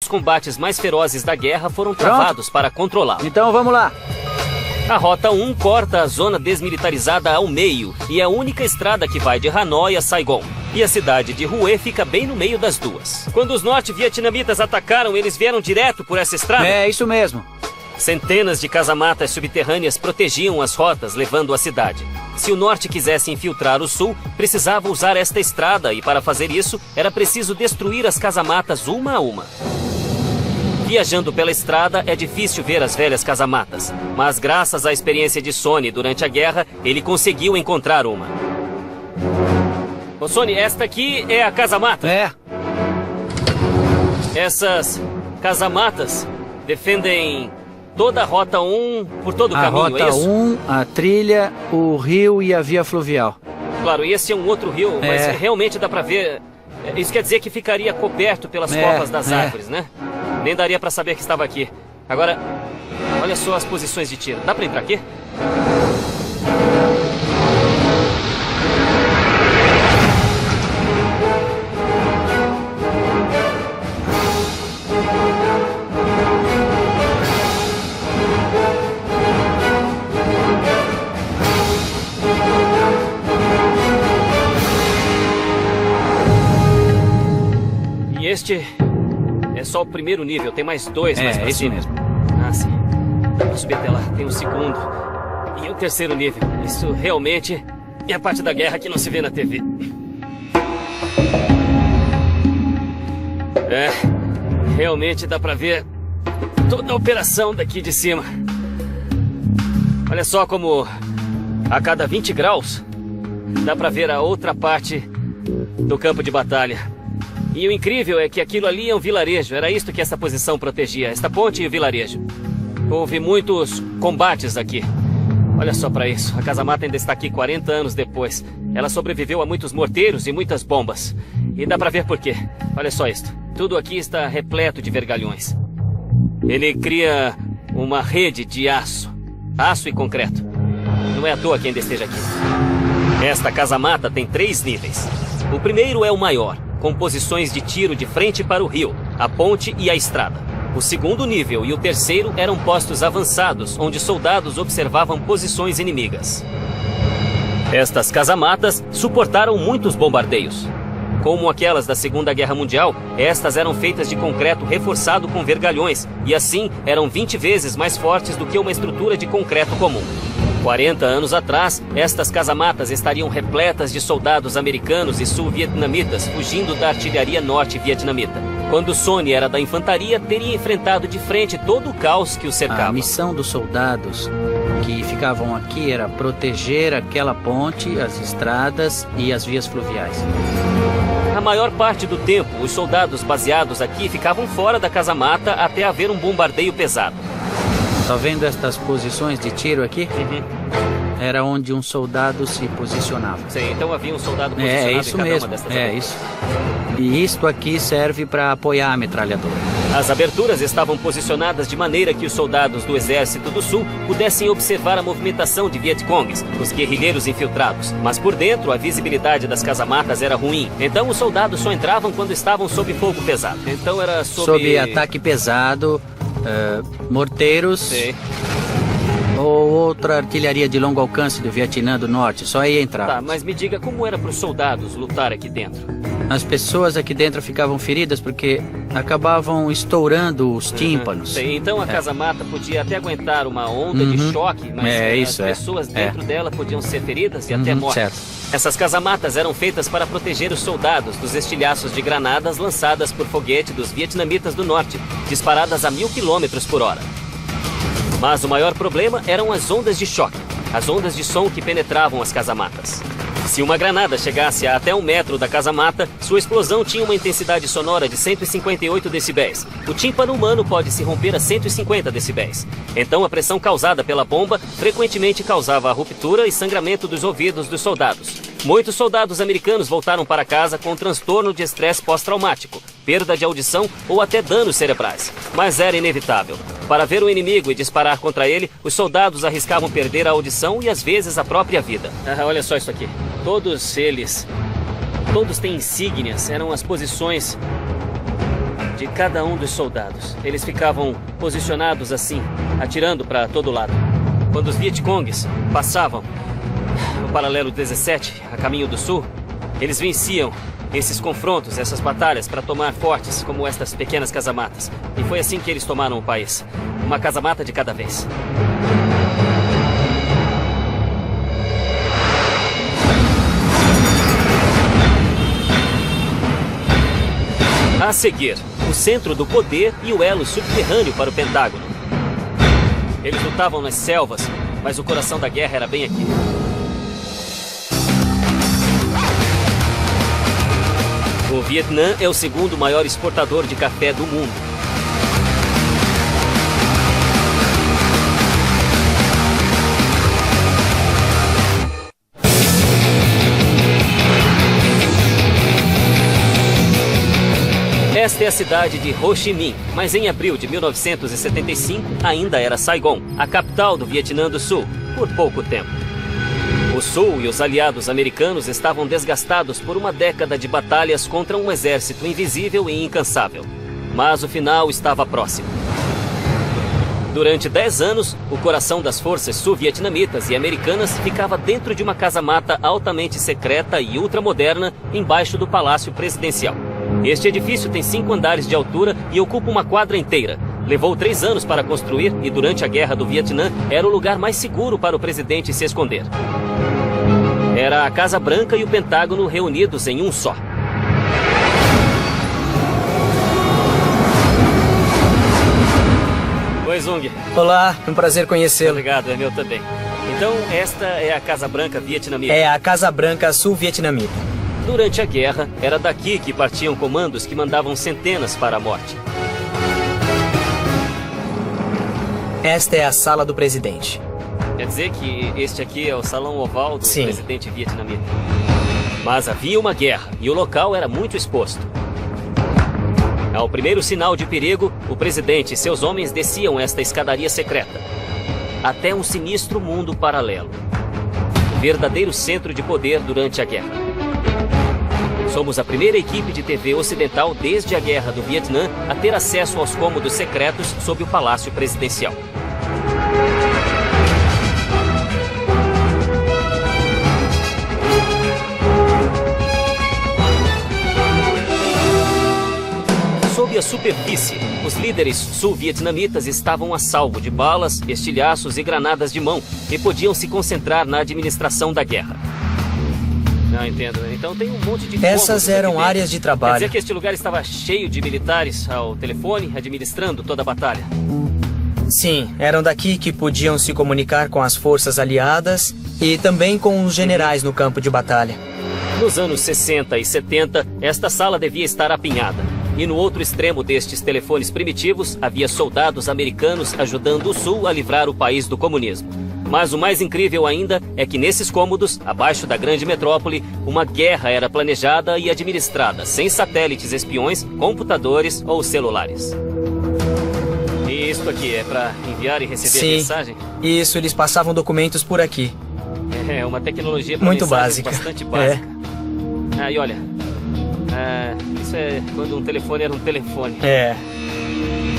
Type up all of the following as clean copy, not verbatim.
combates mais ferozes da guerra foram travados para controlá-lo. Então vamos lá. A Rota 1 corta a zona desmilitarizada ao meio e é a única estrada que vai de Hanoi a Saigon. E a cidade de Hue fica bem no meio das duas. Quando os norte-vietnamitas atacaram, eles vieram direto por essa estrada? É, isso mesmo. Centenas de casamatas subterrâneas protegiam as rotas levando à cidade. Se o norte quisesse infiltrar o sul, precisava usar esta estrada e para fazer isso, era preciso destruir as casamatas uma a uma. Viajando pela estrada, é difícil ver as velhas casamatas, mas graças à experiência de Sonny durante a guerra, ele conseguiu encontrar uma. Ô Sonny, esta aqui é a casamata. É. Essas casamatas defendem toda a Rota 1 por todo o caminho, é isso? A Rota 1, a trilha, o rio e a via fluvial. Claro, e esse é um outro rio, mas realmente dá pra ver. Isso quer dizer que ficaria coberto pelas copas das árvores, né? Nem daria pra saber que estava aqui. Agora, olha só as posições de tiro. Dá pra ir pra aqui? E este é só o primeiro nível, tem mais dois mais pra cima. Mesmo. Ah, sim. Vamos subir até lá. Tem um segundo e um terceiro nível. Isso realmente é a parte da guerra que não se vê na TV. É, realmente dá pra ver toda a operação daqui de cima. Olha só como a cada 20 graus dá pra ver a outra parte do campo de batalha. E o incrível é que aquilo ali é um vilarejo. Era isto que essa posição protegia, esta ponte e o vilarejo. Houve muitos combates aqui. Olha só pra isso. A casamata ainda está aqui 40 anos depois. Ela sobreviveu a muitos morteiros e muitas bombas. E dá pra ver por quê. Olha só isto. Tudo aqui está repleto de vergalhões. Ele cria uma rede de aço. Aço e concreto. Não é à toa que ainda esteja aqui. Esta casamata tem 3 níveis. O primeiro é o maior, com posições de tiro de frente para o rio, a ponte e a estrada. O segundo nível e o terceiro eram postos avançados, onde soldados observavam posições inimigas. Estas casamatas suportaram muitos bombardeios. Como aquelas da Segunda Guerra Mundial, estas eram feitas de concreto reforçado com vergalhões, e assim eram 20 vezes mais fortes do que uma estrutura de concreto comum. 40 anos atrás, estas casamatas estariam repletas de soldados americanos e sul-vietnamitas fugindo da artilharia norte-vietnamita. Quando Sonny era da infantaria, teria enfrentado de frente todo o caos que o cercava. A missão dos soldados que ficavam aqui era proteger aquela ponte, as estradas e as vias fluviais. A maior parte do tempo, os soldados baseados aqui ficavam fora da casamata até haver um bombardeio pesado. Tá vendo estas posições de tiro aqui? Era onde um soldado se posicionava. Sim, então havia um soldado posicionado É isso em cada mesmo. uma destas É aberturas. isso. E isto aqui serve para apoiar a metralhadora. As aberturas estavam posicionadas de maneira que os soldados do Exército do Sul pudessem observar a movimentação de Vietcongs, os guerrilheiros infiltrados. Mas por dentro, a visibilidade das casamatas era ruim. Então os soldados só entravam quando estavam sob fogo pesado. Então era sob ataque pesado, morteiros. Sim. Ou outra artilharia de longo alcance do Vietnã do Norte, só aí entrava. Tá, mas me diga, como era para os soldados lutar aqui dentro? As pessoas aqui dentro ficavam feridas porque acabavam estourando os tímpanos. Sim, então a casamata podia até aguentar uma onda de choque, mas as pessoas dentro dela podiam ser feridas e até mortas. Certo. Essas casamatas eram feitas para proteger os soldados dos estilhaços de granadas lançadas por foguete dos vietnamitas do norte, disparadas a 1000 km/h. Mas o maior problema eram as ondas de choque, as ondas de som que penetravam as casamatas. Se uma granada chegasse a até 1 metro da casamata, sua explosão tinha uma intensidade sonora de 158 decibéis. O tímpano humano pode se romper a 150 decibéis. Então a pressão causada pela bomba frequentemente causava a ruptura e sangramento dos ouvidos dos soldados. Muitos soldados americanos voltaram para casa com transtorno de estresse pós-traumático, perda de audição ou até danos cerebrais. Mas era inevitável. Para ver o inimigo e disparar contra ele, os soldados arriscavam perder a audição e às vezes a própria vida. Olha só isso aqui. Todos têm insígnias, eram as posições de cada um dos soldados. Eles ficavam posicionados assim, atirando para todo lado. Quando os Vietcongues passavam no paralelo 17, a caminho do sul, eles venciam esses confrontos, essas batalhas, para tomar fortes como estas pequenas casamatas. E foi assim que eles tomaram o país. Uma casamata de cada vez. A seguir, o centro do poder e o elo subterrâneo para o Pentágono. Eles lutavam nas selvas, mas o coração da guerra era bem aqui. O Vietnã é o segundo maior exportador de café do mundo. Esta é a cidade de Ho Chi Minh, mas em abril de 1975 ainda era Saigon, a capital do Vietnã do Sul, por pouco tempo. O Sul e os aliados americanos estavam desgastados por uma década de batalhas contra um exército invisível e incansável. Mas o final estava próximo. Durante 10 anos, o coração das forças sul-vietnamitas e americanas ficava dentro de uma casa-mata altamente secreta e ultramoderna embaixo do Palácio Presidencial. Este edifício tem 5 andares de altura e ocupa uma quadra inteira. Levou 3 anos para construir e durante a Guerra do Vietnã era o lugar mais seguro para o presidente se esconder. Era a Casa Branca e o Pentágono reunidos em um só. Oi, Zung. Olá, um prazer conhecê-lo. Obrigado, é meu também. Então, esta é a Casa Branca vietnamita. É a Casa Branca sul-vietnamita. Durante a guerra, era daqui que partiam comandos que mandavam centenas para a morte. Esta é a sala do presidente. Quer dizer que este aqui é o salão oval do Sim. presidente vietnamita. Mas havia uma guerra e o local era muito exposto. Ao primeiro sinal de perigo, o presidente e seus homens desciam esta escadaria secreta. Até um sinistro mundo paralelo. O verdadeiro centro de poder durante a guerra. Somos a primeira equipe de TV ocidental desde a Guerra do Vietnã a ter acesso aos cômodos secretos sob o Palácio Presidencial. Sob a superfície, os líderes sul-vietnamitas estavam a salvo de balas, estilhaços e granadas de mão e podiam se concentrar na administração da guerra. Não entendo. Então tem um monte de Essas eram áreas de trabalho. Quer dizer que este lugar estava cheio de militares ao telefone, administrando toda a batalha. Sim, eram daqui que podiam se comunicar com as forças aliadas e também com os generais no campo de batalha. Nos anos 60 e 70, esta sala devia estar apinhada. E no outro extremo destes telefones primitivos, havia soldados americanos ajudando o Sul a livrar o país do comunismo. Mas o mais incrível ainda é que nesses cômodos, abaixo da grande metrópole, uma guerra era planejada e administrada, sem satélites espiões, computadores ou celulares. E isto aqui é para enviar e receber Sim, mensagem? Isso, eles passavam documentos por aqui. É uma tecnologia para Muito mensagens básica. bastante básica. Ah, e olha, isso é quando um telefone era um telefone.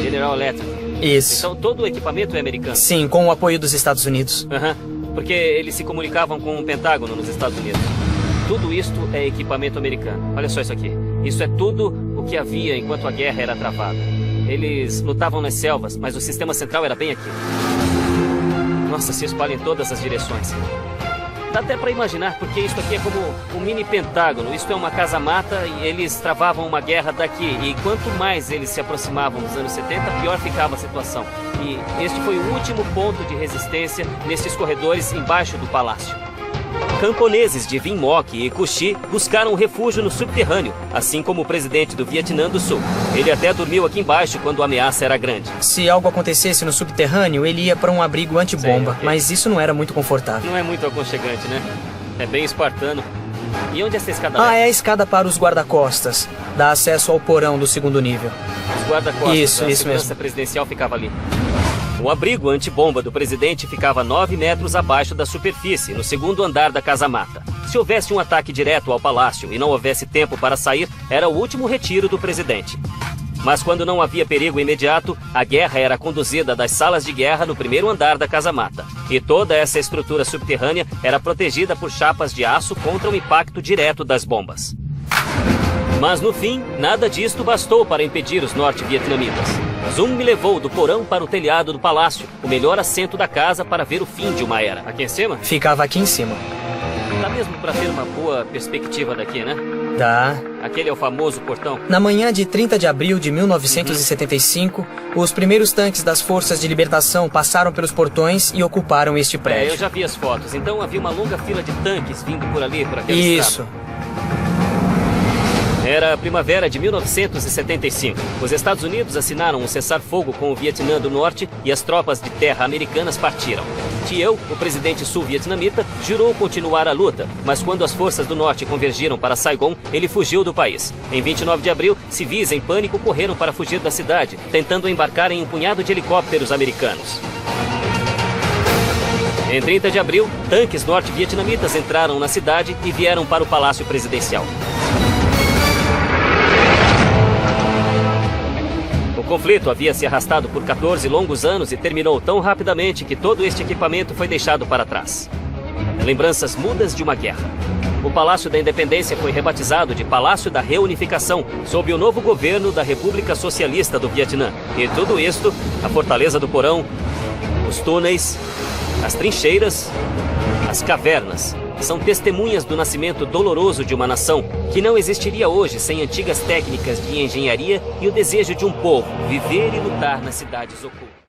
General Electric. Isso. Então todo o equipamento é americano? Sim, com o apoio dos Estados Unidos. Porque eles se comunicavam com o Pentágono nos Estados Unidos. Tudo isto é equipamento americano. Olha só isso aqui. Isso é tudo o que havia enquanto a guerra era travada. Eles lutavam nas selvas, mas o sistema central era bem aqui. Nossa, se espalha em todas as direções. Dá até para imaginar, porque isso aqui é como um mini Pentágono. Isto é uma casa-mata e eles travavam uma guerra daqui. E quanto mais eles se aproximavam dos anos 70, pior ficava a situação. E este foi o último ponto de resistência nesses corredores embaixo do palácio. Camponeses de Vinh Moc e Cu Chi buscaram refúgio no subterrâneo, assim como o presidente do Vietnã do Sul. Ele até dormiu aqui embaixo quando a ameaça era grande. Se algo acontecesse no subterrâneo, ele ia para um abrigo antibomba, Sei, ok. mas isso não era muito confortável. Não é muito aconchegante, né? É bem espartano. E onde essa escada É a escada para os guarda-costas. Dá acesso ao porão do segundo nível. Os guarda-costas Isso da segurança mesmo. presidencial ficava ali. O abrigo antibomba do presidente ficava 9 metros abaixo da superfície, no segundo andar da casa-mata. Se houvesse um ataque direto ao palácio e não houvesse tempo para sair, era o último retiro do presidente. Mas quando não havia perigo imediato, a guerra era conduzida das salas de guerra no primeiro andar da casa-mata. E toda essa estrutura subterrânea era protegida por chapas de aço contra o impacto direto das bombas. Mas no fim, nada disto bastou para impedir os norte-vietnamitas. Zoom me levou do porão para o telhado do palácio, o melhor assento da casa para ver o fim de uma era. Aqui em cima? Ficava aqui em cima. Dá mesmo para ter uma boa perspectiva daqui, né? Dá. Aquele é o famoso portão. Na manhã de 30 de abril de 1975, os primeiros tanques das Forças de Libertação passaram pelos portões e ocuparam este prédio. Eu já vi as fotos. Então havia uma longa fila de tanques vindo por ali, por aquela Isso. estrada. Era a primavera de 1975. Os Estados Unidos assinaram um cessar-fogo com o Vietnã do Norte e as tropas de terra americanas partiram. Thieu, o presidente sul-vietnamita, jurou continuar a luta, mas quando as forças do Norte convergiram para Saigon, ele fugiu do país. Em 29 de abril, civis em pânico correram para fugir da cidade, tentando embarcar em um punhado de helicópteros americanos. Em 30 de abril, tanques norte-vietnamitas entraram na cidade e vieram para o Palácio Presidencial. O conflito havia se arrastado por 14 longos anos e terminou tão rapidamente que todo este equipamento foi deixado para trás. Lembranças mudas de uma guerra. O Palácio da Independência foi rebatizado de Palácio da Reunificação, sob o novo governo da República Socialista do Vietnã. E tudo isto, a Fortaleza do Porão, os túneis, as trincheiras, as cavernas, são testemunhas do nascimento doloroso de uma nação que não existiria hoje sem antigas técnicas de engenharia e o desejo de um povo viver e lutar nas cidades ocultas.